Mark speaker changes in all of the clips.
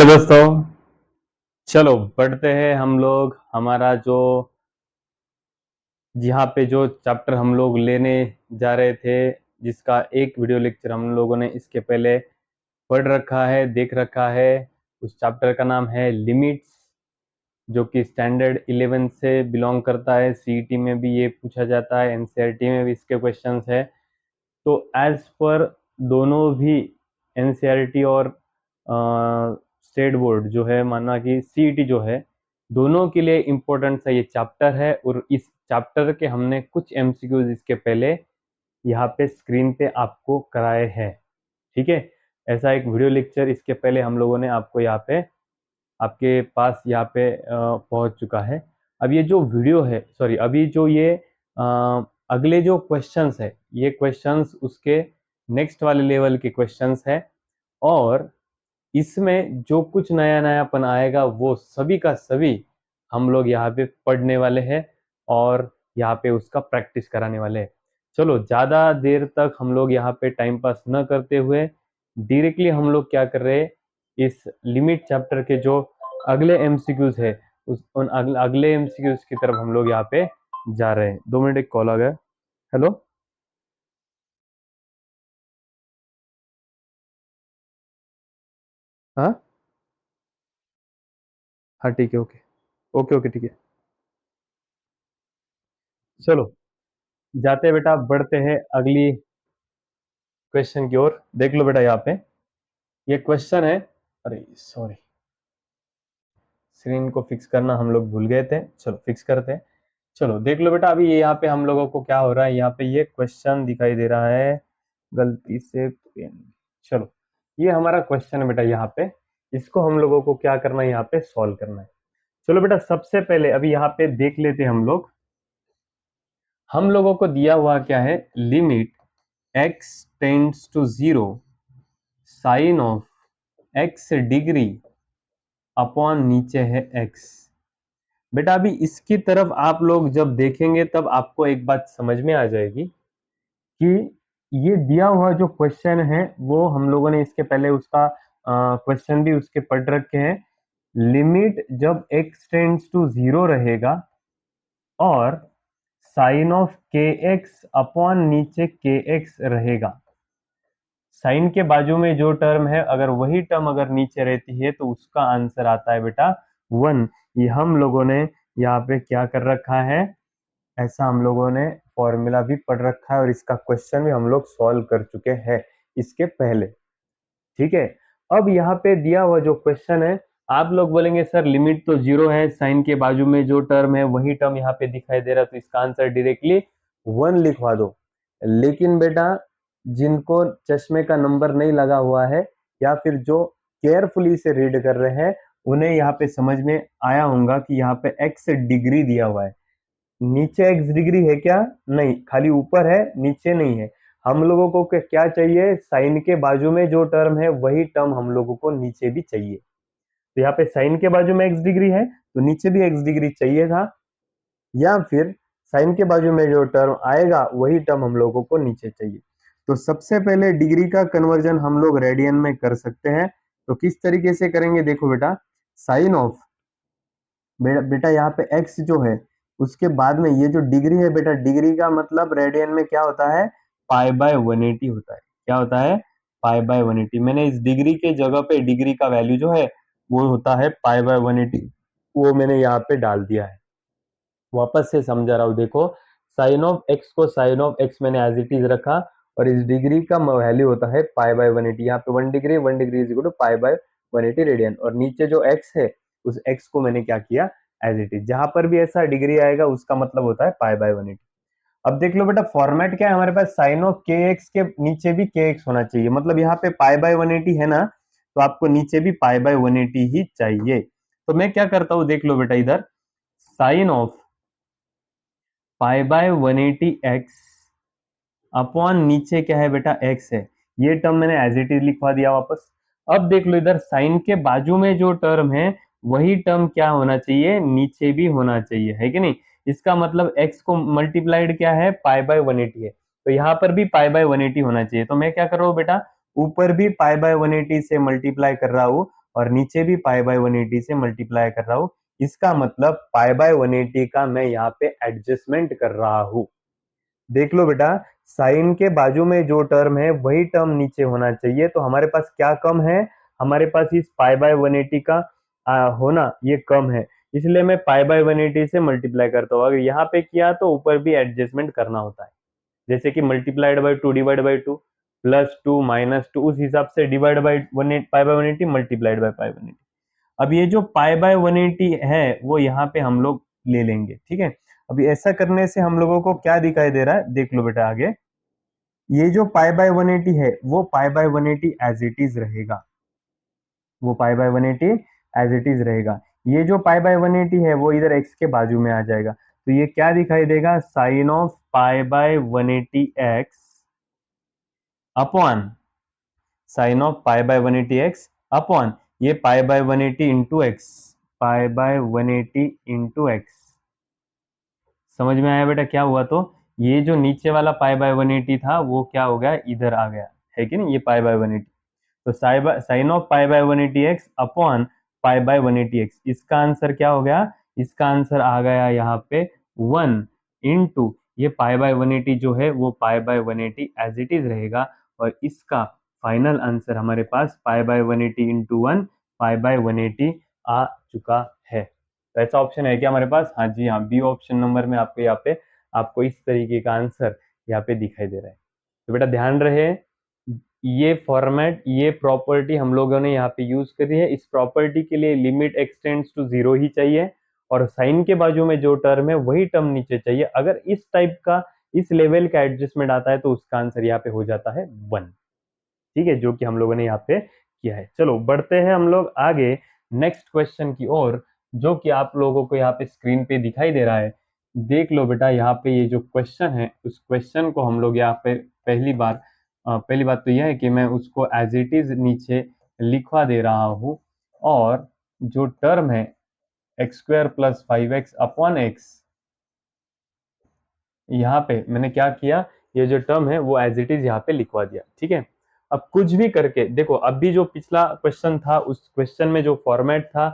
Speaker 1: Hello दोस्तों, चलो पढ़ते हैं हम लोग हमारा जो यहाँ पे जो चैप्टर हम लोग लेने जा रहे थे, जिसका एक वीडियो लेक्चर हम लोगों ने इसके पहले पढ़ रखा है, देख रखा है। उस चैप्टर का नाम है लिमिट्स, जो कि स्टैंडर्ड 11 से बिलोंग करता है। सीईटी में भी ये पूछा जाता है, एनसीईआरटी में भी इसके क्वेश्चंस है। तो एज पर दोनों भी एनसीईआरटी और स्टेट बोर्ड जो है, माना कि सीईटी जो है, दोनों के लिए इम्पोर्टेंट सा ये चैप्टर है। और इस चैप्टर के हमने कुछ एमसीक्यूज इसके पहले यहाँ पे स्क्रीन पे आपको कराए हैं। ठीक है, ऐसा एक वीडियो लेक्चर इसके पहले हम लोगों ने आपको यहाँ पे आपके पास यहाँ पे पहुंच चुका है। अब ये जो वीडियो है, सॉरी, अभी जो ये अगले जो क्वेश्चंस है, ये क्वेश्चंस उसके नेक्स्ट वाले लेवल के क्वेश्चंस है। और इसमें जो कुछ नया नयापन आएगा वो सभी का सभी हम लोग यहाँ पे पढ़ने वाले हैं और यहाँ पे उसका प्रैक्टिस कराने वाले हैं। चलो ज़्यादा देर तक हम लोग यहाँ पे टाइम पास न करते हुए डायरेक्टली हम लोग क्या कर रहे हैं, इस लिमिट चैप्टर के जो अगले एमसीक्यूज है, उन अगले एमसीक्यूज की तरफ हम लोग यहाँ पे जा रहे हैं। 2 मिनट, एक कॉल आ गया। हेलो, हाँ हाँ, ठीक है, ओके ओके ओके, ठीक है। चलो जाते बेटा, बढ़ते हैं अगली क्वेश्चन की ओर। देख लो बेटा, यहाँ पे ये क्वेश्चन है। अरे सॉरी, स्क्रीन को फिक्स करना हम लोग भूल गए थे। चलो फिक्स करते हैं। चलो देख लो बेटा, अभी ये यहाँ पे हम लोगों को क्या हो रहा है, यहाँ पे ये क्वेश्चन दिखाई दे रहा है गलती से पेन। चलो, ये हमारा क्वेश्चन है बेटा, यहाँ पे इसको हम लोगों को क्या करना है, यहाँ पे सॉल्व करना है। चलो बेटा, सबसे पहले अभी यहाँ पे देख लेते हैं हम लोगों को दिया हुआ क्या है, limit x tends to 0 sine of x degree upon नीचे है x। बेटा अभी इसकी तरफ आप लोग जब देखेंगे तब आपको एक बात समझ में आ जाएगी कि ये दिया हुआ जो क्वेश्चन है वो हम लोगों ने इसके पहले उसका क्वेश्चन भी उसके पढ़ रखे हैं। लिमिट जब x टेंड्स टू 0 रहेगा और साइन ऑफ के एक्स अपॉन नीचे के एक्स रहेगा, साइन के बाजू में जो टर्म है अगर वही टर्म अगर नीचे रहती है तो उसका आंसर आता है बेटा 1। ये हम लोगों ने यहाँ पे क्या कर रखा है, ऐसा हम लोगों ने फॉर्मूला भी पढ़ रखा है और इसका क्वेश्चन भी हम लोग सॉल्व कर चुके हैं इसके पहले। ठीक है, अब यहाँ पे दिया हुआ जो क्वेश्चन है, आप लोग बोलेंगे सर लिमिट तो 0 है, साइन के बाजू में जो टर्म है वही टर्म यहाँ पे दिखाई दे रहा है, तो इसका आंसर डायरेक्टली 1 लिखवा दो। लेकिन बेटा जिनको चश्मे का नंबर नहीं लगा हुआ है या फिर जो केयरफुली से रीड कर रहे हैं, उन्हें यहाँ पे समझ में आया होगा कि यहाँ पे x डिग्री दिया हुआ है। नीचे x डिग्री है क्या? नहीं, खाली ऊपर है, नीचे नहीं है। हम लोगों को क्या चाहिए, साइन के बाजू में जो टर्म है वही टर्म हम लोगों को नीचे भी चाहिए। तो यहाँ पे साइन के बाजू में x डिग्री है तो नीचे भी x डिग्री चाहिए था, या फिर साइन के बाजू में जो टर्म आएगा वही टर्म हम लोगों को नीचे चाहिए। तो सबसे पहले डिग्री का कन्वर्जन हम लोग रेडियन में कर सकते हैं। तो किस तरीके से करेंगे, देखो बेटा, साइन ऑफ बेटा यहाँ पे x जो है उसके बाद में ये जो डिग्री है बेटा, डिग्री का मतलब रेडियन में क्या होता है, पाई बाय 180 होता है। क्या होता है, पाई बाय 180। मैंने इस डिग्री के जगह पे डिग्री का वैल्यू जो है वो होता है पाई बाय 180, वो मैंने यहाँ पे डाल दिया है। वापस से समझा रहा हूँ, देखो, साइन ऑफ एक्स को साइन ऑफ एक्स मैंने एज इट इज रखा और इस डिग्री का वैल्यू होता है पाई बाय 180। यहाँ पे 1 degree is equal to pi by 180 radian, और नीचे जो एक्स है उस एक्स को मैंने क्या किया, एज इट इज। जहां पर भी ऐसा डिग्री आएगा उसका मतलब होता है पाई बाय 180। अब देख लो बेटा, फॉर्मेट क्या है हमारे पास, साइन ऑफ के एक्स के नीचे भी के एक्स होना चाहिए। मतलब यहाँ पे पाई बाय 180 है ना, तो आपको नीचे भी पाई बाय 180 ही चाहिए। तो मैं क्या करता हूँ, देख लो बेटा, इधर sine of pi by 180 x upon नीचे क्या है बेटा, एक्स है। ये टर्म मैंने एज इट इज लिखवा दिया वापस। अब देख लो इधर साइन के बाजू में जो टर्म है वही टर्म क्या होना चाहिए, नीचे भी होना चाहिए, है कि नहीं। इसका मतलब x को मल्टीप्लाइड क्या है, पाई बाय 180 है, तो यहाँ पर भी पाई बाय 180 होना चाहिए। तो मैं क्या कर रहा हूँ बेटा, ऊपर भी पाई बाय 180 से मल्टीप्लाई कर रहा हूँ और नीचे भी पाई बाय 180 से मल्टीप्लाई कर रहा हूं। इसका मतलब पाई बाय 180 का मैं यहाँ पे एडजस्टमेंट कर रहा हूं। देख लो बेटा, साइन के बाजू में जो टर्म है वही टर्म नीचे होना चाहिए, तो हमारे पास क्या कम है, हमारे पास इस पाई बाय 180 का होना ये कम है, इसलिए मैं पाई बाय 180 से मल्टीप्लाई करता हूँ। अगर यहाँ पे किया तो ऊपर भी एडजस्टमेंट करना होता है, जैसे कि multiplied by 2 divide by 2 plus 2 minus 2, उस हिसाब से divide by 180 pi by 180 multiplied by pi 180। अब ये जो पाई बाय 180 है वो यहाँ पे हम लोग ले लेंगे, ठीक है। अभी ऐसा करने से हम लोगों को क्या दिखाई दे रहा है, देख लो बेटा आगे। ये जो पाई बाय 180 है वो pi by 180 as it is रहेगा, वो pi by 180 as it is रहेगा। ये जो पाई बाय 180 है वो इधर x के बाजू में आ जाएगा, तो ये क्या दिखाई देगा, sine of pi by 180 x upon sine of pi by 180 x upon ये pi by 180 into x, pi by 180 into x. समझ में आया बेटा क्या हुआ, तो ये जो नीचे वाला पाई बाय 180 था वो क्या हो गया, इधर आ गया, है कि नहीं, ये पाई बाय 180। तो sine of pi by 180 x upon pi by 180 x, इसका आंसर क्या हो गया, इसका आंसर आ गया यहाँ पे 1 इंटू ये पाई बाय 180 जो है वो pi by 180 as it is रहेगा, और इसका फाइनल आंसर हमारे पास pi by 180 into 1 pi by 180 आ चुका है। तो ऐसा ऑप्शन है क्या हमारे पास, हाँ जी हाँ, बी ऑप्शन नंबर में आपको यहाँ पे आपको इस तरीके का आंसर यहाँ पे दिखाई दे रहा है। तो बेटा ध्यान रहे, ये फॉर्मेट, ये प्रॉपर्टी हम लोगों ने यहाँ पे यूज करी है। इस प्रॉपर्टी के लिए लिमिट एक्सटेंड्स टू 0 ही चाहिए, और साइन के बाजू में जो टर्म है वही टर्म नीचे चाहिए। अगर इस टाइप का, इस लेवल का एडजस्टमेंट आता है तो उसका आंसर यहाँ पे हो जाता है 1, ठीक है, जो कि हम लोगों ने यहाँ पे किया है। चलो बढ़ते हैं हम लोग आगे नेक्स्ट क्वेश्चन की ओर, जो कि आप लोगों को यहाँ पे स्क्रीन पे दिखाई दे रहा है। देख लो बेटा, यहाँ पे ये जो क्वेश्चन है उस क्वेश्चन को हम लोग यहाँ पे पहली बात तो यह है कि मैं उसको एज इट इज नीचे लिखवा दे रहा हूँ, और जो टर्म है x square plus 5x upon x, यहाँ पे मैंने क्या किया, ये जो टर्म है वो एज इट इज यहाँ पे लिखवा दिया, ठीक है। अब कुछ भी करके देखो, अभी जो पिछला क्वेश्चन था उस क्वेश्चन में जो फॉर्मेट था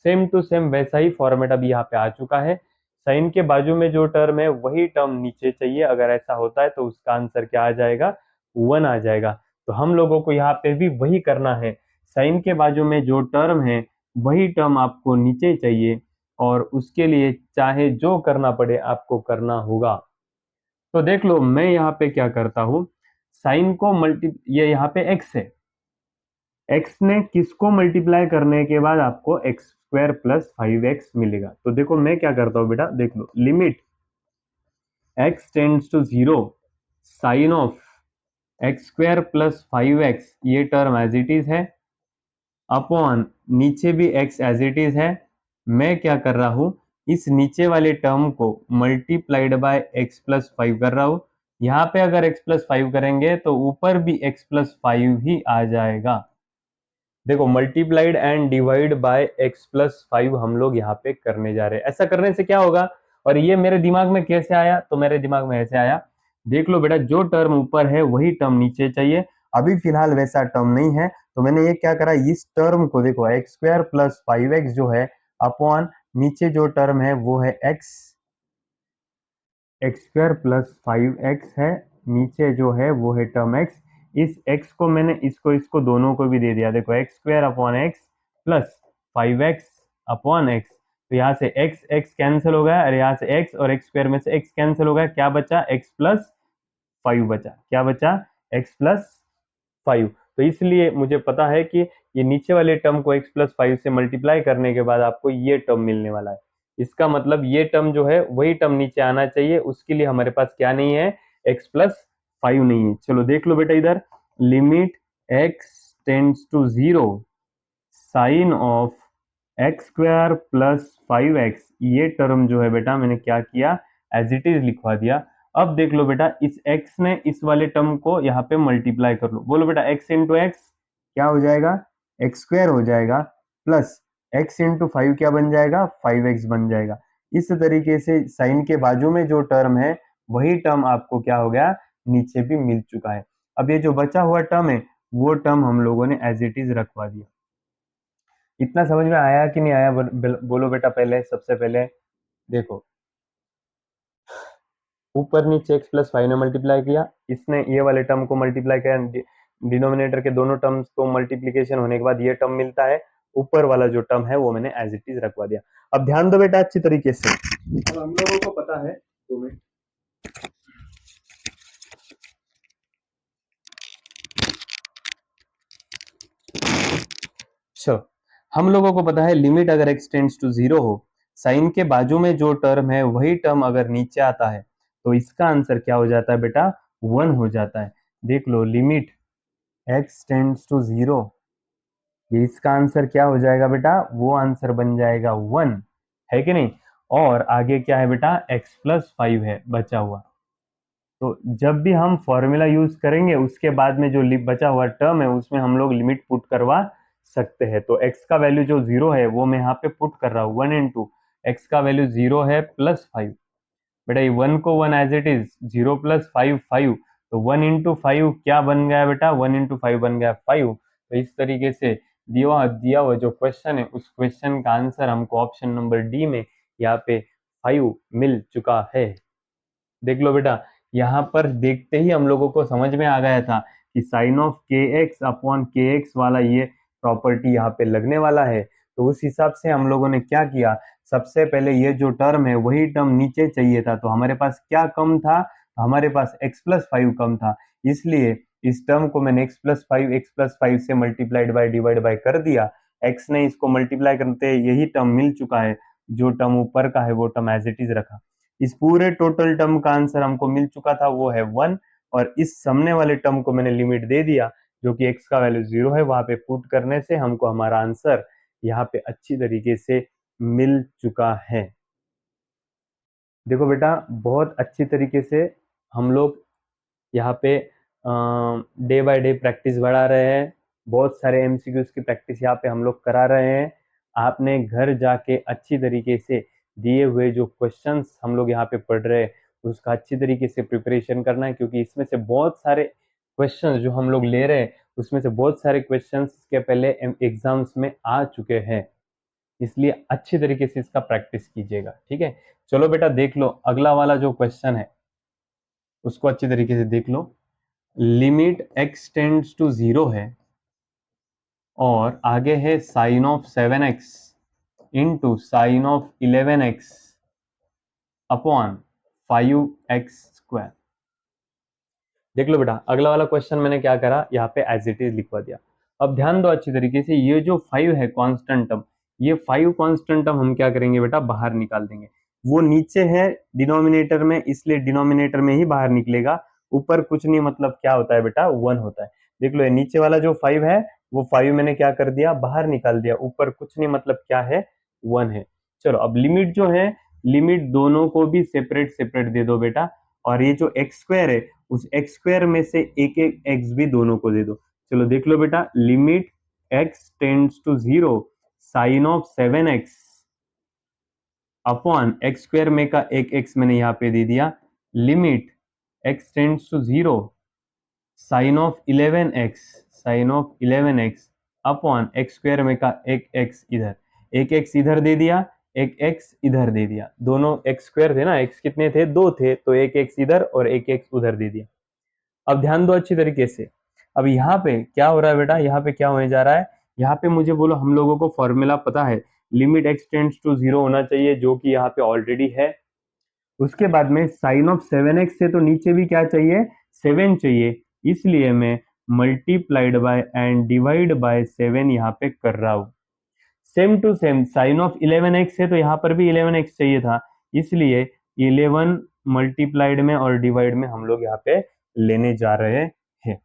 Speaker 1: सेम टू सेम वैसा ही फॉर्मेट अभी यहाँ पे आ चुका है। साइन के बाजू में जो टर्म है वही टर्म नीचे चाहिए, अगर ऐसा होता है तो उसका आंसर क्या आ जाएगा, 1 आ जाएगा। तो हम लोगों को यहाँ पे भी वही करना है, साइन के बाजू में जो टर्म है वही टर्म आपको नीचे चाहिए, और उसके लिए चाहे जो करना पड़े आपको करना होगा। तो देख लो, मैं यहाँ पे क्या करता हूँ, साइन को ये यहाँ पे x है, x ने किसको मल्टीप्लाई करने के बाद आपको एक्स स्क्वायर प्लस 5x मिलेगा। तो देखो मैं क्या करता हूँ बेटा, देख लो, limit x tends to 0 sine of x square plus 5x, ये टर्म एज इट इज है, अपॉन नीचे भी x एज इट इज है। मैं क्या कर रहा हूं, इस नीचे वाले टर्म को मल्टीप्लाइड बाय x प्लस 5 कर रहा हूं। यहाँ पे अगर x प्लस 5 करेंगे तो ऊपर भी x प्लस 5 ही आ जाएगा। देखो, multiplied and divide bye x plus 5 हम लोग यहाँ पे करने जा रहे हैं। ऐसा करने से क्या होगा, और ये मेरे दिमाग में कैसे आया, तो मेरे दिमाग में ऐसे आया, देख लो बेटा, जो टर्म ऊपर है वही टर्म नीचे चाहिए। अभी फिलहाल वैसा टर्म नहीं है, तो मैंने ये क्या करा, इस टर्म को देखो एक्स स्क्वायर प्लस 5x जो है अपॉन नीचे जो टर्म है वो है एक्स स्क्वायर प्लस 5x है, नीचे जो है वो है टर्म x। इस x को मैंने इसको दोनों को भी दे दिया, देखो x square upon x plus 5x upon x. तो यहाँ से x कैंसिल हो गया, और यहाँ से x और x स्क्वायर में से x कैंसिल हो गया, क्या बचा, x प्लस 5 बचा, क्या बचा, x प्लस 5। तो इसलिए मुझे पता है कि ये नीचे वाले टर्म को x प्लस 5 से मल्टीप्लाई करने के बाद आपको ये टर्म मिलने वाला है। इसका मतलब ये टर्म जो है वही टर्म नीचे आना चाहिए, उसके लिए हमारे पास क्या नहीं है, x प्लस 5 नहीं है। चलो देख लो बेटा, इधर limit x tends to 0 sine of x square plus 5x, ये टर्म जो है बेटा मैंने क्या किया, एज इट इज लिखवा दिया। अब देख लो बेटा, इस x ने इस वाले टर्म को यहाँ पे मल्टीप्लाई कर लो, बोलो बेटा x इंटू एक्स क्या हो जाएगा, एक्स स्क्वायर हो जाएगा, प्लस x इंटू 5 क्या बन जाएगा, 5x बन जाएगा। इस तरीके से साइन के बाजू में जो टर्म है वही टर्म आपको क्या हो गया, नीचे भी मिल चुका है। अब ये जो बचा हुआ टर्म है वो टर्म हम लोगों ने एज इट इज रखवा दिया। इतना समझ में आया कि नहीं आया? बोलो बेटा पहले, सबसे पहले देखो, ऊपर नीचे x प्लस फाइव ने मल्टीप्लाई किया, इसने ये वाले टर्म को मल्टीप्लाई किया, डिनोमिनेटर के दोनों टर्म्स को मल्टीप्लीकेशन होने के बाद ये टर्म मिलता है, ऊपर वाला जो टर्म है वो मैंने एज इट इज रखवा दिया। अब ध्यान दो बेटा अच्छी तरीके से, अब हम लोगों को पता है, 2 मिनट, चलो, हम लोगों को पता है लिमिट अगर x टेंड्स टू जीरो हो, साइन के बाजू में जो टर्म है वही टर्म अगर नीचे आता है, तो इसका आंसर क्या हो जाता है बेटा? 1 हो जाता है। देख लो, limit x tends to zero, ये इसका आंसर क्या हो जाएगा बेटा? वो आंसर बन जाएगा 1, है कि नहीं? और आगे क्या है बेटा? x प्लस फाइव है बचा हुआ। तो जब भी हम फॉर्मूला यूज करेंगे उसके बाद में जो बचा हुआ टर्म है उसमें हम लोग लिमिट पुट करवा सकते हैं। तो x का वैल्यू जो जीरो है वो मैं यहाँ पे पुट कर रहा हूँ, 1 इंटू एक्स का वैल्यू जीरो है प्लस फाइव, बेटा ये 1 को 1 as it is, zero plus five five, तो 1 इंटू फाइव क्या बन गया बेटा? 1 इंटू फाइव बन गया फाइव। तो इस तरीके से दिया हुआ जो क्वेश्चन है उस क्वेश्चन का आंसर हमको ऑप्शन नंबर डी में यहाँ पे 5 मिल चुका है। देख लो बेटा, यहाँ पर देखते ही हम लोगों को समझ में आ गया था कि साइन ऑफ के एक्स अपॉन के एक्स वाला ये प्रॉपर्टी यहाँ पे लगने वाला है। तो उस हिसाब से हम लोगों ने क्या किया, सबसे पहले ये जो टर्म है वही टर्म नीचे चाहिए था, तो हमारे पास क्या कम था? हमारे पास x प्लस फाइव कम था, इसलिए इस टर्म को मैंने x प्लस फाइव से मल्टीप्लाइड बाय डिवाइड बाय कर दिया। x ने इसको मल्टीप्लाई करते यही टर्म मिल चुका है, जो टर्म ऊपर का है वो टर्म एज इट इज रखा। इस पूरे टोटल टर्म का आंसर हमको मिल चुका था, वो है 1, और इस सामने वाले टर्म को मैंने लिमिट दे दिया, जो कि x का वैल्यू 0 है, वहां पे पुट करने से हमको हमारा आंसर यहाँ पे अच्छी तरीके से मिल चुका है। देखो बेटा, बहुत अच्छी तरीके से हम लोग यहाँ पे डे बाय डे प्रैक्टिस बढ़ा रहे हैं, बहुत सारे एमसीक्यूज की प्रैक्टिस यहाँ पे हम लोग करा रहे हैं। आपने घर जाके अच्छी तरीके से दिए हुए जो क्वेश्चंस हम लोग यहाँ पे पढ़ रहे हैं उसका अच्छी तरीके से प्रिपरेशन करना है, क्योंकि इसमें से बहुत सारे क्वेश्चंस जो हम लोग ले रहे हैं उसमें से बहुत सारे क्वेश्चंस के पहले एग्जाम्स में आ चुके हैं, इसलिए अच्छी तरीके से इसका प्रैक्टिस कीजिएगा, ठीक है? चलो बेटा देख लो, अगला वाला जो क्वेश्चन है उसको अच्छी तरीके से देख लो। Limit x tends to zero है और आगे है sine of 7x into sine of 11x upon 5x²। देख लो बेटा, अगला वाला क्वेश्चन मैंने क्या करा, यहाँ पे एज इट इज लिखवा दिया। अब ध्यान दो अच्छी तरीके से, ये जो 5 है कांस्टेंट टर्म, ये 5 कांस्टेंट टर्म हम क्या करेंगे बेटा? बाहर निकाल देंगे। वो नीचे है डिनोमिनेटर में, इसलिए डिनोमिनेटर में ही बाहर निकलेगा, ऊपर कुछ नहीं, मतलब क्या होता है बेटा? 1 होता है। देख लो, ये नीचे वाला जो 5 है वो 5 मैंने क्या कर दिया? बाहर निकाल दिया, ऊपर कुछ नहीं, मतलब क्या है? 1 है। चलो, अब लिमिट जो है, लिमिट दोनों को भी सेपरेट सेपरेट दे दो बेटा, और ये जो एक्स स्क्वायर है उस एक्स स्क्वायर में से एक एक एक्स भी दोनों को दे दो। चलो देख लो बेटा, limit x tends to zero sine of 7x upon x square में का एक एक्स मैंने यहाँ पे दे दिया, limit x tends to zero sine of 11x, sine of 11x upon x square में का एक एक्स इधर, एक एक्स इधर दे दिया, एक एक्स इधर दे दिया, दोनों एक्स स्क्वायर थे ना, एक्स कितने थे? 2 थे, तो एक एक्स इधर और एक एक्स उधर दे दिया। अब ध्यान दो अच्छी तरीके से, अब यहाँ पे क्या हो रहा है बेटा? यहाँ पे क्या होने जा रहा है? यहाँ पे मुझे बोलो, हम लोगों को फॉर्मूला पता है, limit x tends to zero होना चाहिए, जो कि यहाँ पे ऑलरेडी है। उसके बाद में साइन ऑफ 7x से तो नीचे भी क्या चाहिए? 7 चाहिए, इसलिए मैं multiplied by and divide by 7 यहाँ पे कर रहा हूँ। Same to same sine of 11x है तो यहाँ पर भी 11x चाहिए था, इसलिए 11 मल्टीप्लाइड में और डिवाइड में हम लोग यहाँ पे लेने जा रहे हैं।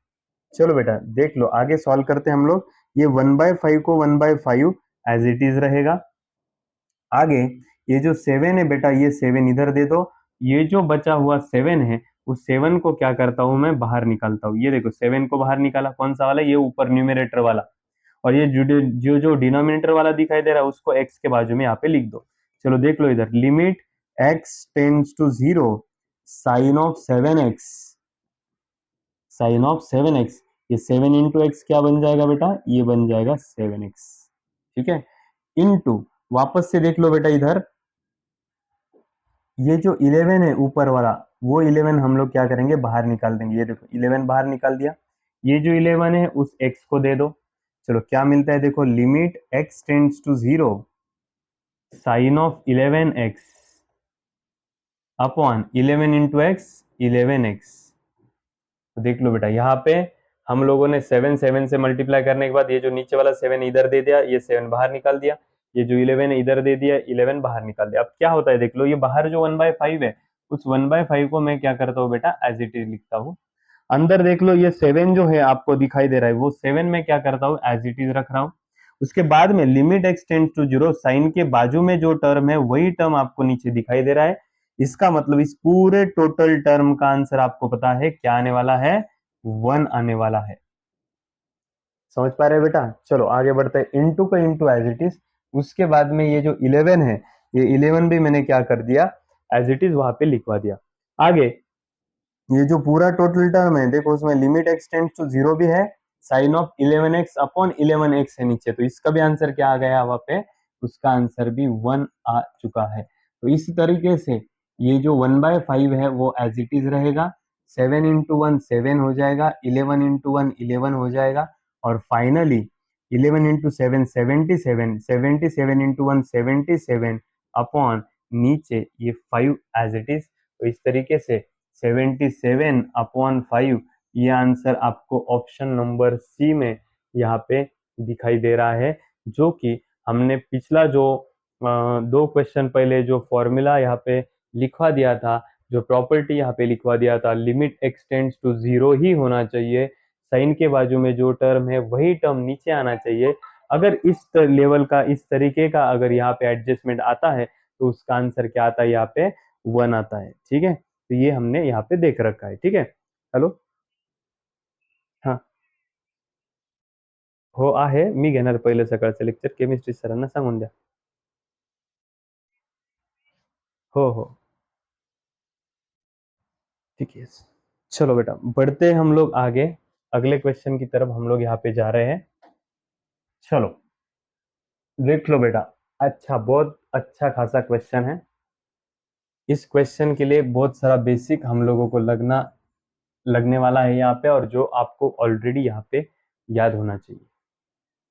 Speaker 1: चलो बेटा देख लो, आगे सॉल्व करते हैं हम लोग। ये 1/5 को 1/5 एज इट इज रहेगा। आगे ये जो 7 है बेटा, ये 7 इधर दे दो, ये जो बचा हुआ 7 है उस 7 को क्या करता हूं मैं? बाहर निकालता हूँ। ये देखो 7 को बाहर निकाला, कौन सा वाला? ये ऊपर न्यूमरेटर वाला, और ये जो डिनोमिनेटर वाला दिखाई दे रहा है उसको x के बाजू में यहाँ पे लिख दो। चलो देख लो इधर, limit x tends to zero sine of 7x, sine of 7x, ये 7 इंटू एक्स क्या बन जाएगा बेटा? ये बन जाएगा 7x। ठीक है, इनटू, वापस से देख लो बेटा इधर, ये जो 11 है ऊपर वाला, वो 11 हम लोग क्या करेंगे, बाहर निकाल देंगे। ये देखो 11 बाहर निकाल दिया, ये जो 11 है उस x को दे दो। चलो क्या मिलता है, देखो limit x tends to 0 sine of 11x upon 11 into x 11x। तो देख लो बेटा, यहाँ पे हम लोगों ने 7 7 से मल्टीप्लाई करने के बाद ये जो नीचे वाला 7 इधर दे दिया, ये 7 बाहर निकाल दिया, ये जो 11 है इधर दे दिया, 11 बाहर निकाल दिया। अब क्या होता है देख लो, ये बाहर जो 1/5 है, उस 1/5 को मैं क्या करता हूँ बेटा, एज इट इज लिखता हूँ। अंदर देख लो ये 7 जो है आपको दिखाई दे रहा है, वो 7 में क्या करता हूँ, एज इट इज रख रहा हूँ। उसके बाद में limit x tends to 0, sine के बाजू में जो टर्म है वही टर्म आपको नीचे दिखाई दे रहा है। इसका मतलब इस पूरे टोटल टर्म का आंसर आपको पता है क्या आने वाला है, 1 आने वाला है। समझ पा रहे हैं बेटा? चलो आगे बढ़ते हैं, इनटू का इनटू एज इट इज। उसके बाद में ये जो 11 है, ये 11 भी मैंने क्या कर दिया, एज इट इज वहां पे लिखवा दिया। आगे ये जो पूरा टोटल टर्म है, देखो उसमें लिमिट एक्स टेंड्स टू 0 भी है, sine of 11x upon 11x है नीचे, तो इसका भी आंसर क्या आ गया वहां पे, उसका आंसर भी 1 आ चुका है। तो इस तरीके से ये जो 1/5 है वो एज इट इज रहेगा, 7 इंटू 1 7 हो जाएगा, 11 इंटू 1 11 हो जाएगा, और फाइनली 11 इंटू 7 77, 77 इंटू 1 77 अपॉन नीचे ये 5 एज इट इज। तो इस तरीके से 77/5 ये आंसर आपको ऑप्शन नंबर सी में यहाँ पे दिखाई दे रहा है, जो कि हमने पिछला जो 2 क्वेश्चन पहले जो फॉर्मूला यहाँ पे लिखवा दिया था, जो प्रॉपर्टी यहाँ पे लिखवा दिया था, लिमिट एक्सटेंड्स टू 0 ही होना चाहिए, साइन के बाजू में जो टर्म है वही टर्म नीचे आना चाहिए। अगर इस लेवल का, इस तरीके का अगर यहाँ पे एडजस्टमेंट आता है तो उसका आंसर क्या आता है, यहाँ पे 1 आता है। ठीक है, तो ये हमने यहाँ पे देख रखा है। ठीक है, हॅलो, हाँ हो आहे, मी घेणार पहिलं सकाळचं लेक्चर, केमिस्ट्री सरांना सांगून द्या। हो हो, ठीक है, चलो बेटा बढ़ते हैं हम लोग आगे, अगले क्वेश्चन की तरफ हम लोग यहाँ पे जा रहे हैं। चलो देख लो बेटा, अच्छा बहुत अच्छा खासा क्वेश्चन है। इस क्वेश्चन के लिए बहुत सारा बेसिक हम लोगों को लगने वाला है यहाँ पे, और जो आपको ऑलरेडी यहाँ पे याद होना चाहिए।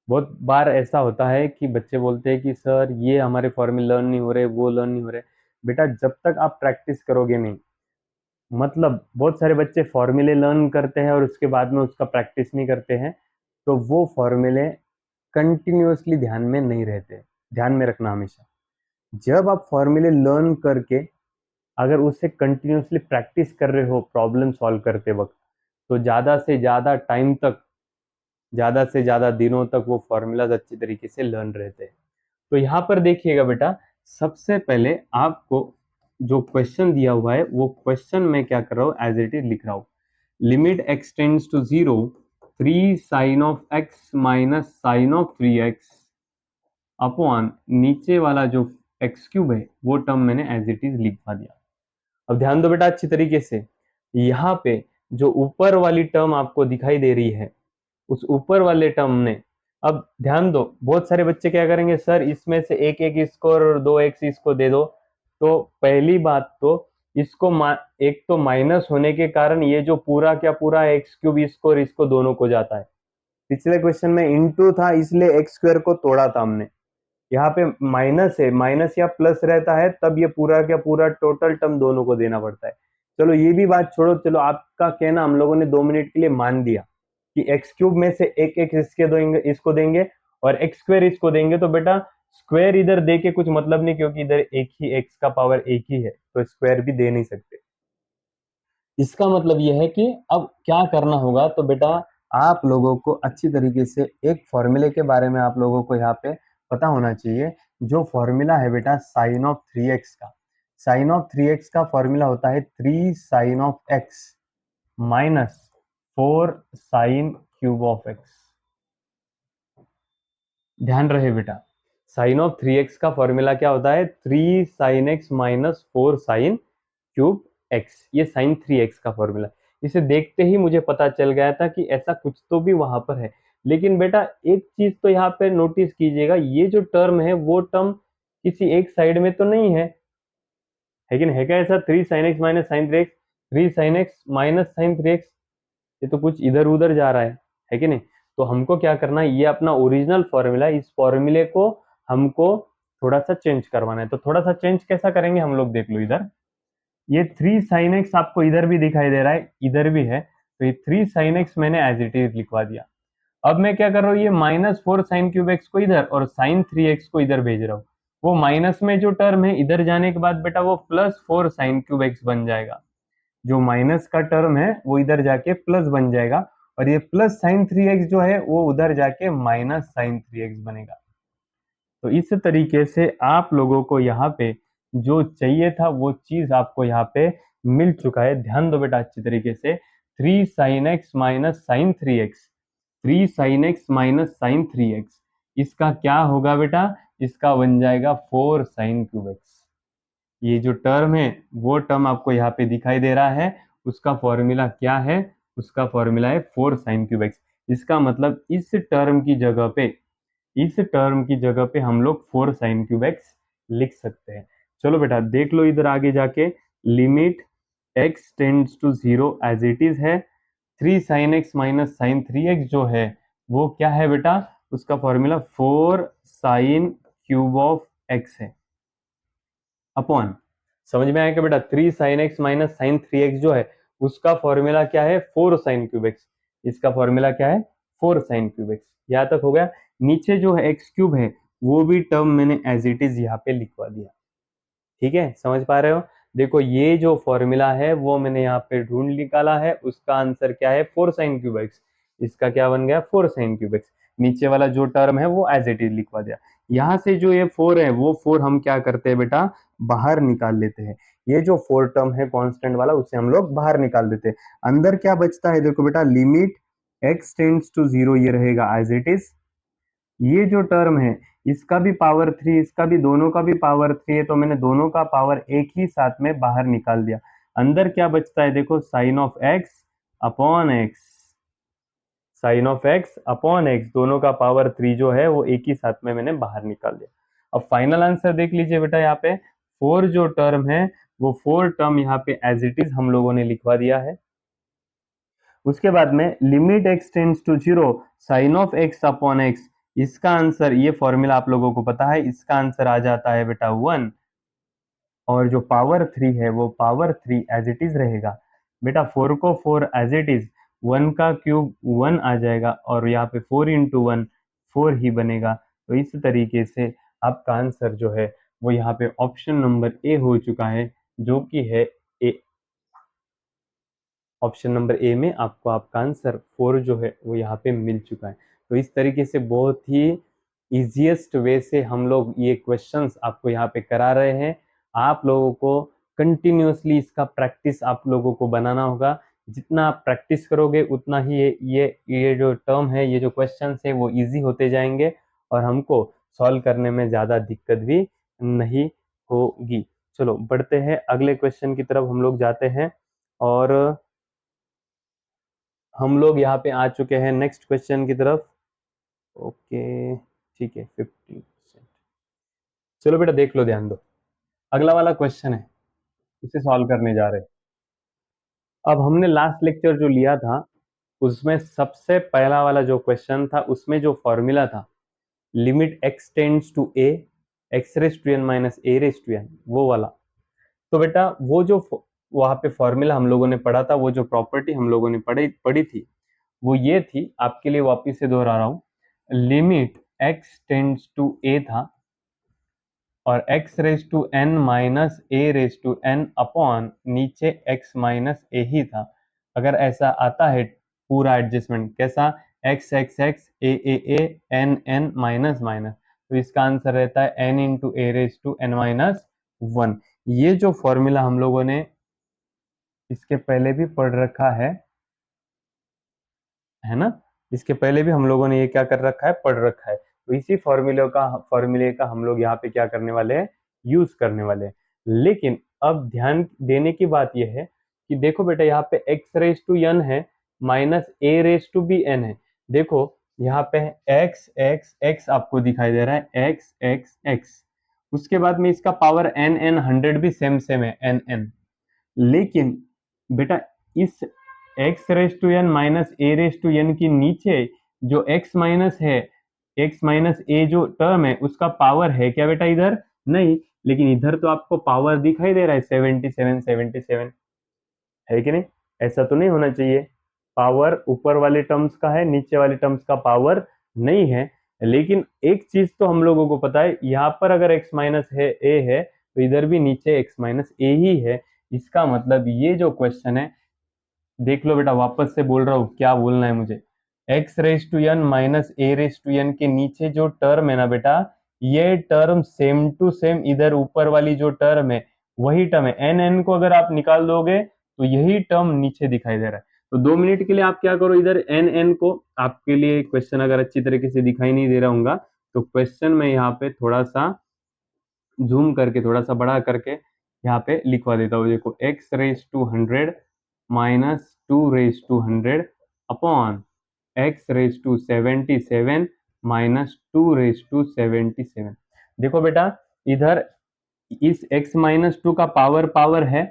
Speaker 1: बहुत बार ऐसा होता है कि बच्चे बोलते हैं कि सर ये हमारे फॉर्मूले लर्न नहीं हो रहे, वो लर्न नहीं हो रहे। बेटा जब तक आप प्रैक्टिस करोगे नहीं, मतलब बहुत सारे बच्चे फॉर्मूले लर्न करते हैं और उसके बाद में उसका प्रैक्टिस नहीं करते हैं, तो वो फॉर्मूले कंटिन्यूअसली ध्यान में नहीं रहते। ध्यान में रखना हमेशा, जब आप फॉर्मूले लर्न करके अगर उससे कंटिन्यूअसली प्रैक्टिस कर रहे हो प्रॉब्लम सॉल्व करते वक्त, तो ज़्यादा से ज़्यादा टाइम तक, ज़्यादा से ज़्यादा दिनों तक वो फॉर्मूलाज अच्छी तरीके से लर्न रहते हैं। तो यहाँ पर देखिएगा बेटा, सबसे पहले आपको जो क्वेश्चन दिया हुआ है वो क्वेश्चन में क्या कर रहा हूँ, एज इट इज लिख रहा हूँ। Limit x tends to 0 3 sine of x minus sine of 3x upon नीचे वाला जो एक्स क्यूब है वो टर्म मैंने एज इट इज लिखवा दिया। अब ध्यान दो बेटा अच्छी तरीके से, यहाँ पे जो ऊपर वाली टर्म आपको दिखाई दे रही है, उस ऊपर वाले टर्म ने, अब ध्यान दो बहुत सारे बच्चे क्या करेंगे, सर इसमें से एक एक इसको और 2x इसको दे दो। तो पहली बात तो इसको एक तो माइनस होने के कारण ये जो पूरा क्या पूरा एक्स क्यूब इसको और इसको दोनों को जाता है। पिछले क्वेश्चन में इंटू था इसलिए एक्स स्क्वायर को तोड़ा था हमने, यहाँ पे माइनस है, माइनस या प्लस रहता है तब ये पूरा क्या पूरा टोटल टर्म दोनों को देना पड़ता है। चलो ये भी बात छोड़ो, चलो आपका कहना हम लोगों ने 2 मिनट के लिए मान दिया कि एक्स क्यूब में से एक एक इसके देंगे, इसको देंगे और एक्स स्क्वायर इसको देंगे, तो बेटा स्क्वायर इधर दे के कुछ मतलब नहीं, क्योंकि इधर एक ही एक्स का पावर एक ही है, तो स्क्वायर भी दे नहीं सकते। इसका मतलब यह है कि अब क्या करना होगा, तो बेटा आप लोगों को अच्छी तरीके से एक फॉर्मूले के बारे में आप लोगों को यहाँ पे पता होना चाहिए। जो फॉर्मूला है बेटा साइन ऑफ 3x का, साइन ऑफ 3x का फॉर्मूला होता है 3 sine of x minus 4 sine cube of x। ध्यान रहे बेटा, साइन ऑफ 3x का फॉर्मूला क्या होता है, 3 sine x minus 4 sine cube x, ये साइन 3x का फॉर्मूला। इसे देखते ही मुझे पता चल गया था कि ऐसा कुछ तो भी वहां पर है। लेकिन बेटा एक चीज तो यहाँ पे नोटिस कीजिएगा, ये जो टर्म है वो टर्म किसी एक साइड में तो नहीं है कि नहीं, है क्या ऐसा? 3 sin x minus sine 3x, 3 sin x minus sine 3x, ये तो कुछ इधर उधर जा रहा है कि नहीं? तो हमको क्या करना है, ये अपना ओरिजिनल फॉर्मूला, इस फॉर्मूले को हमको थोड़ा सा चेंज करवाना है। तो थोड़ा सा चेंज कैसा करेंगे हम लोग, देख लो इधर, ये 3 sin x आपको इधर भी दिखाई दे रहा है, इधर भी है, तो ये 3 sin x मैंने एज इट इज लिखवा दिया। अब मैं क्या कर रहा हूँ, ये -4 sin³ x को इधर और sin3x को इधर भेज रहा हूँ। वो माइनस में जो टर्म है इधर जाने के बाद बेटा वो +4 sin³ x बन जाएगा। जो माइनस का टर्म है वो इधर जाके प्लस बन जाएगा, और ये +sin3x जो है वो उधर जाके -sin3x बनेगा। तो इस तरीके से आप लोगों को यहाँ पे जो चाहिए था वो चीज आपको यहाँ पे मिल चुका है। ध्यान दो बेटा अच्छी तरीके से, 3 sin x minus sine 3x, 3 sin x minus sine 3x, इसका क्या होगा बेटा, इसका बन जाएगा 4 sin³x। ये जो टर्म है वो टर्म आपको यहाँ पे दिखाई दे रहा है, उसका फॉर्मूला क्या है, उसका फॉर्मूला है 4 sin³x। इसका मतलब इस टर्म की जगह पे हम लोग 4 sin³ x लिख सकते हैं। चलो बेटा देख लो इधर आगे जाके, limit x tends to 0 as it is है, 3 sin x minus sine 3x जो है वो क्या है बेटा, उसका फॉर्मूला 4 sin³ है, अपॉन, समझ में आया क्या बेटा, 3 sin x minus sine 3x जो है उसका फॉर्मूला क्या है, 4 sin³x, इसका फॉर्मूला क्या है, 4 sin³x। यहाँ तक हो गया। नीचे जो है x³ है वो भी टर्म मैंने एज इट इज यहाँ पे लिखवा दिया। ठीक है, समझ पा रहे हो? देखो ये जो फॉर्मूला है वो मैंने यहाँ पे ढूंढ निकाला है, उसका आंसर क्या है, 4 sin³x। इसका क्या बन गया, 4 sin³x। नीचे वाला जो टर्म है वो एज इट इज लिखवा दिया। यहाँ से जो ये 4 है वो 4 हम क्या करते हैं बेटा, बाहर निकाल लेते हैं। ये जो 4 टर्म है कांस्टेंट वाला उसे हम लोग बाहर निकाल देते हैं। अंदर क्या बचता है, देखो बेटा, लिमिट x टेंड्स टू 0 ये रहेगा एज इट इज। ये जो टर्म है इसका भी पावर 3, इसका भी, दोनों का भी पावर 3 है, तो मैंने दोनों का पावर एक ही साथ में बाहर निकाल दिया। अंदर क्या बचता है, देखो, sine of x upon x, sine of x upon x, दोनों का पावर 3 जो है वो एक ही साथ में मैंने बाहर निकाल दिया। अब फाइनल आंसर देख लीजिए बेटा, यहाँ पे 4 जो टर्म है वो 4 टर्म यहाँ पे एज इट इज हम लोगों ने लिखवा दिया है। उसके बाद में limit x tends to 0 sine of x upon x, इसका आंसर, ये फॉर्मूला आप लोगों को पता है, इसका आंसर आ जाता है बेटा 1, और जो पावर 3 है वो पावर 3 एज इट इज रहेगा। बेटा 4 को 4 एज इट इज, 1 का क्यूब 1 आ जाएगा, और यहाँ पे 4 इंटू 1 4 ही बनेगा। तो इस तरीके से आपका आंसर जो है वो यहाँ पे ऑप्शन नंबर ए हो चुका है, जो कि है ए। ऑप्शन नंबर ए में आपको आपका आंसर 4 जो है वो यहाँ पे मिल चुका है। तो इस तरीके से बहुत ही इजीएस्ट वे से हम लोग ये क्वेश्चंस आपको यहाँ पे करा रहे हैं। आप लोगों को कंटिन्यूअसली इसका प्रैक्टिस आप लोगों को बनाना होगा। जितना आप प्रैक्टिस करोगे उतना ही ये जो टर्म है, ये जो क्वेश्चंस है वो इजी होते जाएंगे, और हमको सॉल्व करने में ज़्यादा दिक्कत भी नहीं होगी। चलो बढ़ते हैं अगले क्वेश्चन की तरफ, हम लोग जाते हैं, और हम लोग यहाँ पे आ चुके हैं नेक्स्ट क्वेश्चन की तरफ। ओके ठीक है, 50%। चलो बेटा देख लो, ध्यान दो, अगला वाला क्वेश्चन है, इसे सॉल्व करने जा रहे हैं। अब हमने लास्ट लेक्चर जो लिया था उसमें सबसे पहला वाला जो क्वेश्चन था उसमें जो फॉर्मूला था, limit x tends to a x raise to n minus a raise to n, वो वाला। तो बेटा वो जो वहां पे फॉर्मूला हम लोगों ने पढ़ा था, वो जो प्रॉपर्टी हम लोगों ने पढ़ी थी, वो ये थी, आपके लिए वापिस से दोहरा रहा हूं, limit x tends to a था, और x raise to n minus a raise to n upon नीचे x माइनस a ही था। अगर ऐसा आता है पूरा एडजस्टमेंट, कैसा, x x x a n n minus minus, तो इसका आंसर रहता है n into a raise to n minus 1। ये जो फॉर्मूला हम लोगों ने इसके पहले भी पढ़ रखा है ना, इसके पहले भी हम लोगों ने ये क्या कर रखा है, पढ़ रखा है। तो इसी फॉर्मूले का हम लोग यहाँ पे क्या करने वाले हैं, यूज करने वाले हैं। लेकिन अब ध्यान देने की बात यह है कि देखो बेटा, यहाँ पे x रेस टू n है माइनस a रेस टू भी n है। देखो यहाँ पे एक्स एक्स एक्स आपको दिखाई दे रहा है, एक्स एक्स एक्स। उसके बाद में इसका पावर एन एन 100 भी सेम सेम है, एन एन। लेकिन बेटा इस x raise to n minus a raise to n के नीचे जो एक्स माइनस है, एक्स माइनस ए जो टर्म है उसका पावर है क्या बेटा इधर? नहीं। लेकिन इधर तो आपको पावर दिखाई दे रहा है 77 77, है कि नहीं? ऐसा तो नहीं होना चाहिए। पावर ऊपर वाले टर्म्स का है, नीचे वाले टर्म्स का पावर नहीं है। लेकिन एक चीज तो हम लोगों को पता है, यहाँ पर अगर x माइनस है ए है तो इधर भी नीचे x माइनस ए ही है। इसका मतलब ये जो क्वेश्चन है, देख लो बेटा, वापस से बोल रहा हूँ क्या बोलना है मुझे। X raise to n minus a raise to n के नीचे जो टर्म है ना बेटा, ये टर्म सेम टू सेम इधर ऊपर वाली जो टर्म है वही टर्म है। एन एन को अगर आप निकाल दोगे तो यही टर्म नीचे दिखाई दे रहा है। तो 2 मिनट के लिए आप क्या करो, इधर एन एन को, आपके लिए क्वेश्चन अगर अच्छी तरीके से दिखाई नहीं दे रहा होगा तो क्वेश्चन में यहाँ पे थोड़ा सा जूम करके, थोड़ा सा बड़ा करके यहाँ पे लिखवा देता हूँ। देखो, x raise to 100 minus 2 raise to 100 upon x raise to 77 minus 2 raise to 77। देखो बेटा, इधर इस x माइनस टू का पावर पावर है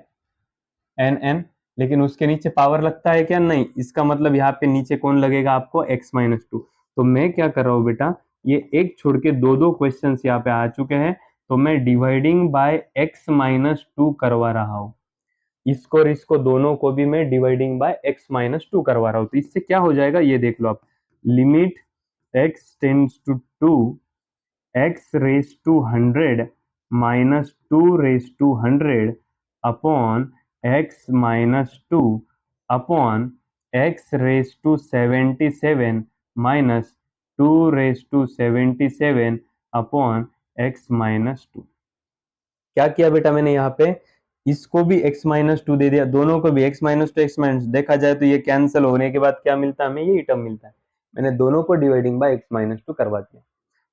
Speaker 1: एन एन, लेकिन उसके नीचे पावर लगता है क्या? नहीं। इसका मतलब यहाँ पे नीचे कौन लगेगा आपको? x minus to. तो मैं क्या कर रहा हूँ बेटा, ये एक छोड़ के दो दो क्वेश्चन यहाँ पे आ चुके हैं, तो मैं dividing by x minus to करवा रहा हूँ। इसको और इसको दोनों को भी मैं dividing by x minus to करवा रहा हूँ। तो इससे क्या हो जाएगा ये देख लो आप। Limit x tends to 2, x raise to 100 minus 2 raise to 100 upon x minus 2 upon x raise to 77 minus 2 raise to 77 upon x minus 2। क्या किया बेटा मैंने यहाँ पे? इसको भी x माइनस टू दे दिया, दोनों को भी x minus to x minus, देखा जाए तो ये कैंसिल होने के बाद क्या मिलता है हमें? यही टर्म मिलता है। मैंने दोनों को dividing by x minus to करवा दिया।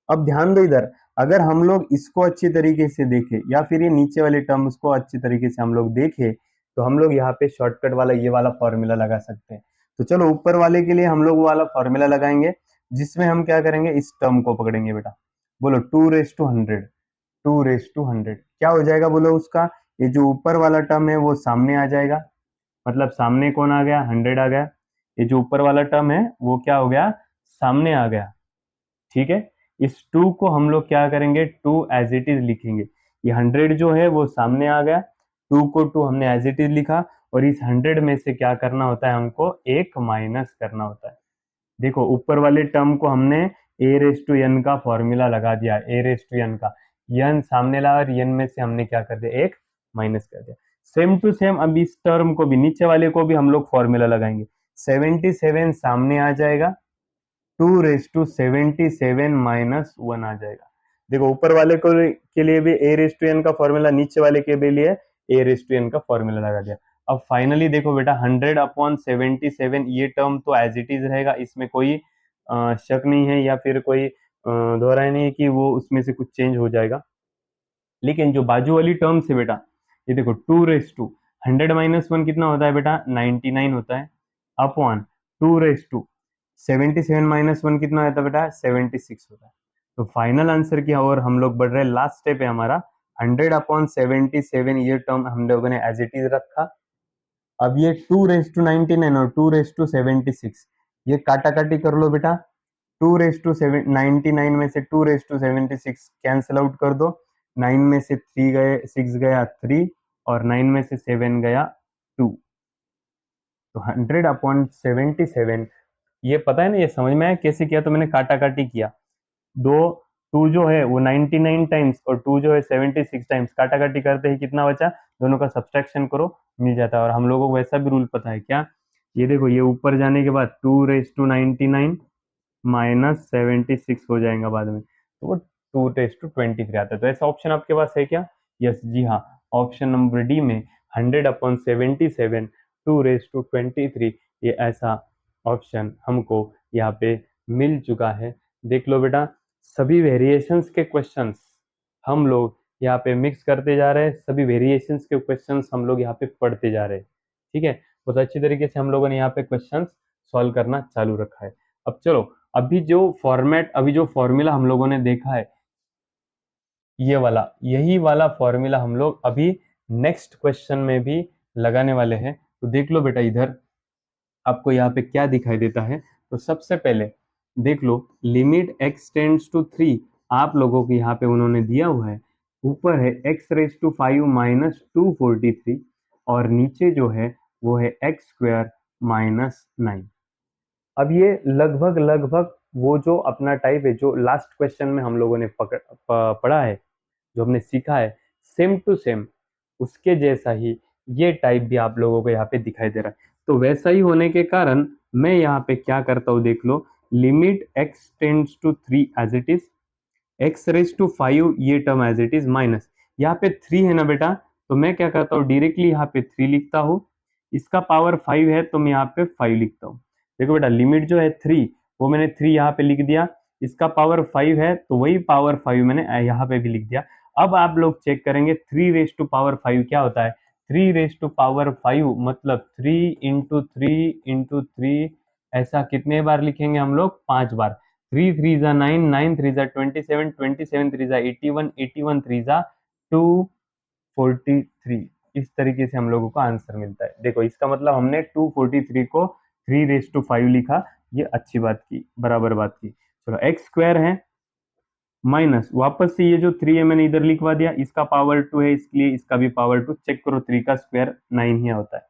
Speaker 1: अब ध्यान दो इधर, अगर हम लोग इसको अच्छी तरीके से देखें या फिर ये नीचे वाले टर्म्स को अच्छी तरीके से हम लोग देखें, तो हम लोग यहाँ पे शॉर्टकट वाला ये वाला फॉर्मूला लगा सकते हैं। तो चलो ऊपर वाले के लिए हम लोग वो वाला फॉर्मूला लगाएंगे, जिसमें हम क्या करेंगे, इस टर्म को पकड़ेंगे बेटा। बोलो 2 रेस टू 100, 2 रेस टू 100 क्या हो जाएगा बोलो उसका? ये जो ऊपर वाला टर्म है वो सामने आ जाएगा, मतलब सामने कौन आ गया? 100 आ गया। ये जो ऊपर वाला टर्म है वो क्या हो गया? सामने आ गया। ठीक है। इस 2 को हम लोग क्या करेंगे? 2 एज इट इज लिखेंगे। ये 100 जो है वो सामने आ गया, 2 को 2 हमने एज इट इज लिखा, और इस 100 में से क्या करना होता है हमको? एक माइनस करना होता है। देखो, ऊपर वाले टर्म को हमने ए रेस टू एन का फॉर्मूला लगा दिया, ए रेस टू एन का, एन सामने ला और एन में से हमने क्या कर दिया? एक माइनस कर दिया। सेम टू सेम अब इस टर्म को भी, नीचे वाले को भी हम लोग फॉर्मूला लगाएंगे। 77 सामने आ जाएगा, 2 रेस टू 77 माइनस 1 आ जाएगा। देखो, ऊपर वाले को के लिए भी ए रेस टू एन का फॉर्मूला, नीचे वाले के भी लिए ए रेस टू एन का फॉर्मूला लगा दिया। अब फाइनली देखो बेटा, 100 अपॉन 77 ये टर्म तो एज इट इज रहेगा, इसमें कोई शक नहीं है या फिर कोई दोहराई नहीं है कि वो उसमें से कुछ चेंज हो जाएगा। लेकिन जो बाजू वाली टर्म है बेटा, ये देखो 2 रेस टू 100 माइनस 1 कितना होता है बेटा? 99 होता है, अपॉन 2 रेस टू 77 माइनस 1 कितना होता है बेटा? 76 होता है। तो फाइनल आंसर की ओर हम लोग बढ़ रहे हैं। लास्ट स्टेप है हमारा 100 अपॉन 77, ये टर्म हम लोगों ने एज इट इज रखा। अब ये 2 रेस टू 99 और 2 रेस टू 76, ये काटा काटी कर लो बेटा। 2 रेस टू 99 में से 2 रेस टू 76 कैंसिल आउट कर दो। 9 में से 3 गए, 6 गया 3, और 9 में से 7 गया 2। तो 100 अपॉन 77, ये पता है ना, ये समझ में आया कैसे किया? तो मैंने काटा काटी किया। दो 2 जो है वो 99 टाइम्स और 2 जो है 76 टाइम्स, काटा काटी करते ही कितना बचा? दोनों का सब्सट्रैक्शन करो, मिल जाता है। और हम लोगों को वैसा भी रूल पता है क्या? ये देखो, ये ऊपर जाने के बाद 2 रेस टू 99 माइनस 76 हो जाएगा बाद में, तो वो 2 रेस टू 23 आता है। तो ऐसा ऑप्शन आपके पास है क्या? यस जी हाँ, ऑप्शन नंबर डी में 100 अपॉन 77 2 रेस टू 23, ये ऐसा ऑप्शन हमको यहाँ पे मिल चुका है। देख लो बेटा, सभी वेरिएशंस के क्वेश्चंस हम लोग यहाँ पे मिक्स करते जा रहे हैं, सभी वेरिएशंस के क्वेश्चंस हम लोग यहाँ पे पढ़ते जा रहे हैं। ठीक है, बहुत अच्छी तरीके से हम लोगों ने यहाँ पे क्वेश्चंस सॉल्व करना चालू रखा है। अब चलो अभी जो फॉर्मूला हम लोगों ने देखा है, ये वाला, यही वाला फॉर्मूला हम लोग अभी नेक्स्ट क्वेश्चन में भी लगाने वाले हैं। तो देख लो बेटा, इधर आपको यहाँ पे क्या दिखाई देता है। तो सबसे पहले देख लो, लिमिट x टेंड्स टू 3, आप लोगों को यहाँ पे उन्होंने दिया हुआ है, ऊपर है x रेज टू 5 माइनस 243, और नीचे जो है वो है x स्क्वायर माइनस 9। अब ये लगभग लगभग वो जो अपना टाइप है, जो लास्ट क्वेश्चन में हम लोगों ने पढ़ा है, जो हमने सीखा है, सेम टू सेम उसके जैसा ही ये टाइप भी आप लोगों को यहाँ पे दिखाई दे रहा है। तो वैसा ही होने के कारण मैं यहाँ पे क्या करता हूँ, देख लो, limit x tends to 3 as it is, x raise to 5 ये term as it is minus, यहाँ पे 3 है ना बेटा, तो मैं क्या करता हूँ, डायरेक्टली यहाँ पे 3 लिखता हूँ, इसका पावर 5 है तो मैं यहाँ पे 5 लिखता हूँ। देखो बेटा, लिमिट जो है 3, वो मैंने 3 यहाँ पे लिख दिया, इसका पावर 5 है तो वही पावर 5 मैंने यहाँ पे भी लिख दिया। अब आप लोग चेक करेंगे 3 रेज टू पावर 5 क्या होता है। 3 रेज टू पावर 5 मतलब 3 इंटू 3, ऐसा कितने बार लिखेंगे हम लोग, 5 बार। 3 3 जा 9, 9 3 जा 27, 27 3 जा 81, 81 3 जा 243। इस तरीके से हम लोगों को आंसर मिलता है। देखो, इसका मतलब हमने 243 को 3 रेज टू 5 लिखा, ये अच्छी बात की, बराबर बात की। चलो, एक्स स्क्वायर है माइनस, वापस से ये जो 3 है मैंने इधर लिखवा दिया, इसका पावर 2 है इसलिए इसका भी पावर 2। चेक करो, 3 का स्क्वायर 9 ही होता है।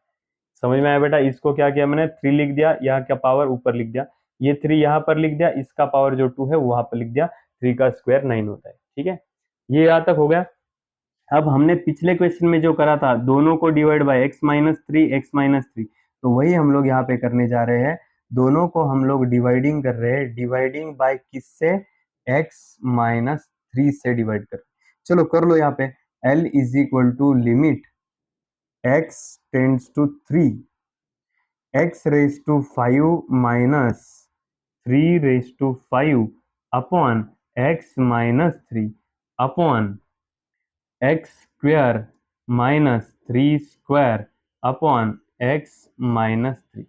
Speaker 1: समझ में आया बेटा? इसको क्या किया मैंने, 3 लिख दिया, यहाँ क्या पावर ऊपर लिख दिया, ये 3 यहाँ पर लिख दिया, इसका पावर जो 2 है वहां पर लिख दिया, 3 का स्क्वायर 9 होता है। ठीक है, ये यहाँ तक हो गया। अब हमने पिछले क्वेश्चन में जो करा था, दोनों को डिवाइड बाय x-3, तो वही हम लोग यहाँ पे करने जा रहे हैं। दोनों को हम लोग डिवाइडिंग कर रहे हैं, डिवाइडिंग बाय किससे, x-3 से डिवाइड कर। चलो कर लो यहाँ पे, l is equal to limit x tends to 3, x raise to 5 minus 3 raise to 5 upon x minus 3 upon x square minus 3 square upon x minus 3।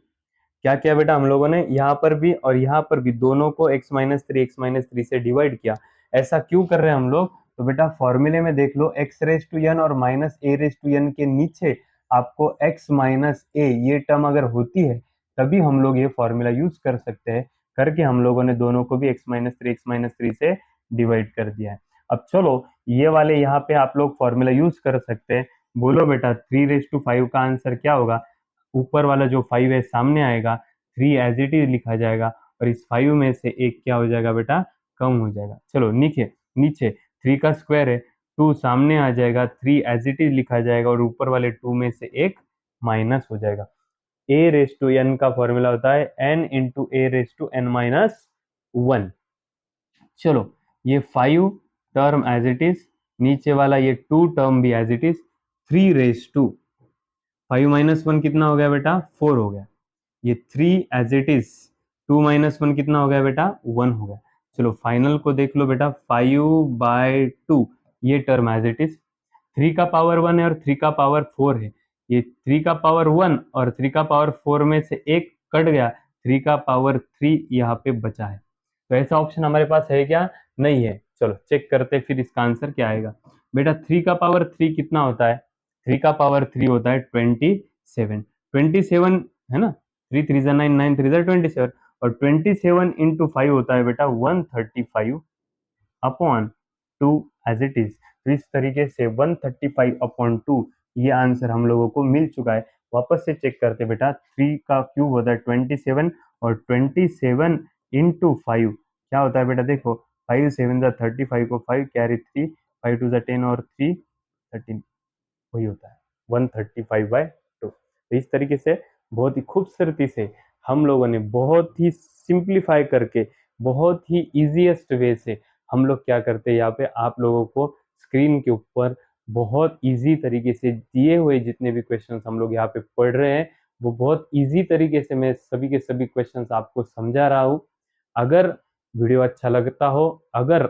Speaker 1: क्या किया बेटा हम लोगों ने, यहाँ पर भी और यहाँ पर भी दोनों को x-3 से डिवाइड किया। ऐसा क्यों कर रहे हैं हम लोग, तो बेटा फॉर्मूले में देख लो, x रेज टू n और minus a raise to n के नीचे आपको x माइनस a ये टर्म अगर होती है, तभी हम लोग ये फॉर्मूला यूज कर सकते हैं। करके हम लोगों ने दोनों को भी x-3 से डिवाइड कर दिया है। अब चलो, ये वाले यहाँ पे आप लोग फॉर्मूला यूज कर सकते हैं। बोलो बेटा, 3 रेज टू 5 का आंसर क्या होगा, ऊपर वाला जो 5 है सामने आएगा, 3 एज इट इज लिखा जाएगा, और इस 5 में से एक क्या हो जाएगा बेटा, कम हो जाएगा। चलो नीचे नीचे 3 का स्क्वायर है, 2 सामने आ जाएगा, 3 एज इट इज लिखा जाएगा, और ऊपर वाले 2 में से एक माइनस हो जाएगा। ए रेज टू एन का फॉर्मूला होता है n into a raise to n minus 1। चलो, ये 5 टर्म एज इट इज, नीचे वाला ये 2 टर्म भी as it is, 3 raise to 5 minus 1 कितना हो गया बेटा, 4 हो गया। ये 3 एज इट इज, 2 माइनस 1 कितना हो गया बेटा, 1 हो गया। चलो फाइनल को देख लो बेटा, 5/2 ये टर्म एज इट इज, 3 का पावर 1 है और 3 का पावर 4 है, ये 3 का पावर 1 और 3 का पावर 4 में से एक कट गया, 3 का पावर 3 यहाँ पे बचा है। तो ऐसा ऑप्शन हमारे पास है क्या, नहीं है। चलो चेक करते फिर इसका आंसर क्या आएगा। बेटा 3 का पावर 3 कितना होता है, 3 का पावर 3 होता है 27, 27 है ना, 3 3 जा 9, 9 3 जा 27, और 27 इंटू 5 होता है बेटा 135 अपॉन 2 एज इट इज। तो इस तरीके से 135 अपॉन 2 ये आंसर हम लोगों को मिल चुका है। वापस से चेक करते बेटा, 3 का क्यूब होता है 27, और 27 इंटू 5 क्या होता है बेटा, देखो 5 7 जा 35 को 5 कैरी 3, 5 2 जा 10 और 3 13, वही होता है 135/2। तो इस तरीके से बहुत ही खूबसूरती से हम लोगों ने बहुत ही सिंप्लीफाई करके, बहुत ही इजीएस्ट वे से हम लोग क्या करते हैं, यहाँ पे आप लोगों को स्क्रीन के ऊपर बहुत इजी तरीके से दिए हुए जितने भी क्वेश्चंस हम लोग यहाँ पे पढ़ रहे हैं, वो बहुत इजी तरीके से मैं सभी के सभी क्वेश्चंस आपको समझा रहा हूँ। अगर वीडियो अच्छा लगता हो, अगर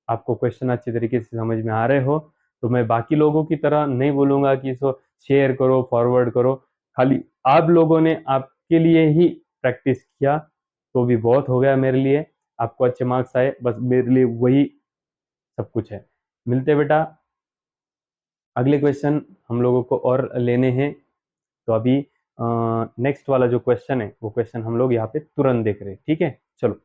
Speaker 1: आपको क्वेश्चन अच्छी तरीके से समझ में आ रहे हो, तो मैं बाकी लोगों की तरह नहीं बोलूंगा कि इसको शेयर करो, फॉरवर्ड करो। खाली आप लोगों ने आपके लिए ही प्रैक्टिस किया, तो भी बहुत हो गया मेरे लिए। आपको अच्छे मार्क्स आए, बस मेरे लिए वही सब कुछ है। मिलते हैं बेटा, अगले क्वेश्चन हम लोगों को और लेने हैं। तो अभी नेक्स्ट वाला जो क्वेश्चन है वो क्वेश्चन हम लोग यहाँ पे तुरंत देख रहे हैं, ठीक है। चलो